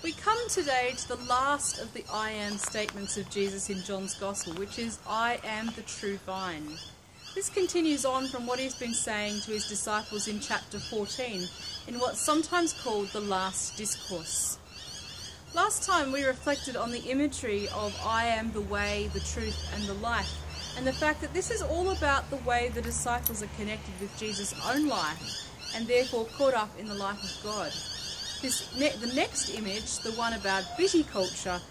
We come today to the last of the I am statements of Jesus in John's Gospel, which is, I am the true vine. This continues on from what he's been saying to his disciples in chapter 14, in what's sometimes called the last discourse. Last time we reflected on the imagery of I am the way, the truth and the life, and the fact that this is all about the way the disciples are connected with Jesus' own life, and therefore caught up in the life of God. The next image, the one about viticulture,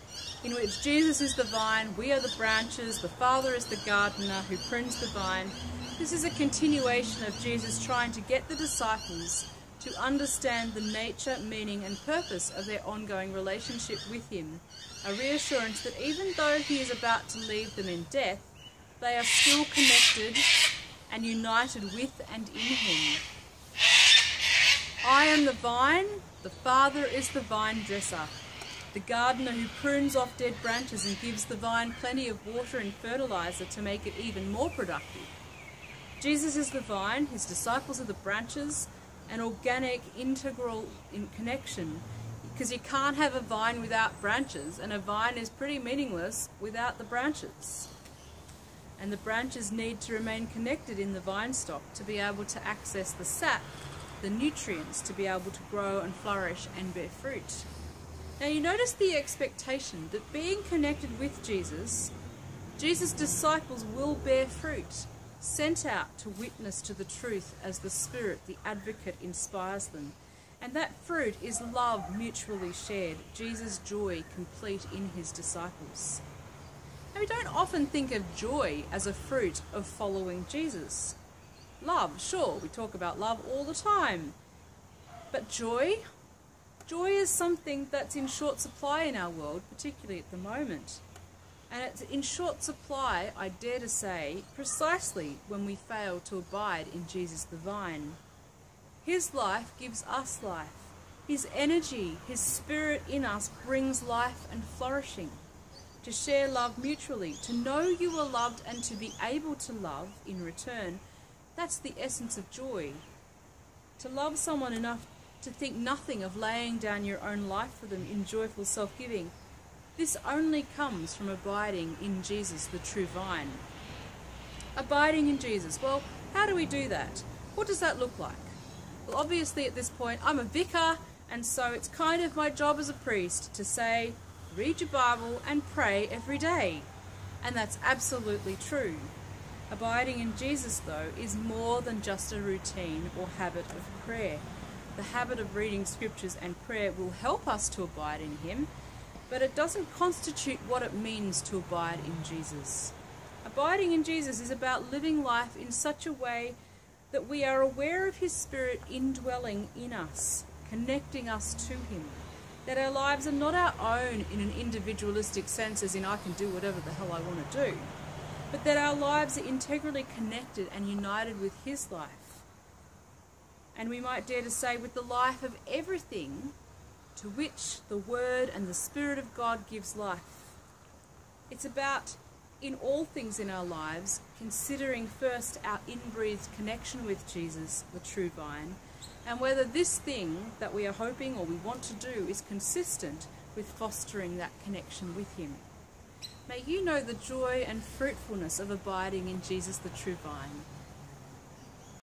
in which Jesus is the vine, we are the branches, the Father is the gardener who prunes the vine. This is a continuation of Jesus trying to get the disciples to understand the nature, meaning and purpose of their ongoing relationship with him, a reassurance that even though he is about to leave them in death, they are still connected and united with and in him. I am the vine, the Father is the vine dresser, the gardener who prunes off dead branches and gives the vine plenty of water and fertilizer to make it even more productive. Jesus is the vine, his disciples are the branches, an organic, integral connection, because you can't have a vine without branches, and a vine is pretty meaningless without the branches. And the branches need to remain connected in the vine stock to be able to access the sap, the nutrients, to be able to grow and flourish and bear fruit. Now you notice the expectation that being connected with Jesus' disciples will bear fruit, sent out to witness to the truth as the Spirit, the advocate, inspires them. And that fruit is love mutually shared, Jesus' joy complete in his disciples. Now we don't often think of joy as a fruit of following Jesus. Love, sure, we talk about love all the time. But joy? Joy is something that's in short supply in our world, particularly at the moment. And it's in short supply, I dare to say, precisely when we fail to abide in Jesus the vine. His life gives us life. His energy, his Spirit in us brings life and flourishing. To share love mutually, to know you are loved and to be able to love in return, that's the essence of joy. To love someone enough to think nothing of laying down your own life for them in joyful self-giving, this only comes from abiding in Jesus, the true vine. Abiding in Jesus. Well, how do we do that? What does that look like? Well, obviously at this point, I'm a vicar, and so it's kind of my job as a priest to say, read your Bible and pray every day. And that's absolutely true. Abiding in Jesus, though, is more than just a routine or habit of prayer. The habit of reading scriptures and prayer will help us to abide in him, but it doesn't constitute what it means to abide in Jesus. Abiding in Jesus is about living life in such a way that we are aware of his Spirit indwelling in us, connecting us to him, that our lives are not our own in an individualistic sense, as in I can do whatever the hell I want to do, but that our lives are integrally connected and united with his life. And we might dare to say with the life of everything to which the Word and the Spirit of God gives life. It's about, in all things in our lives, considering first our inbreathed connection with Jesus, the true vine, and whether this thing that we are hoping or we want to do is consistent with fostering that connection with him. May you know the joy and fruitfulness of abiding in Jesus, the true vine.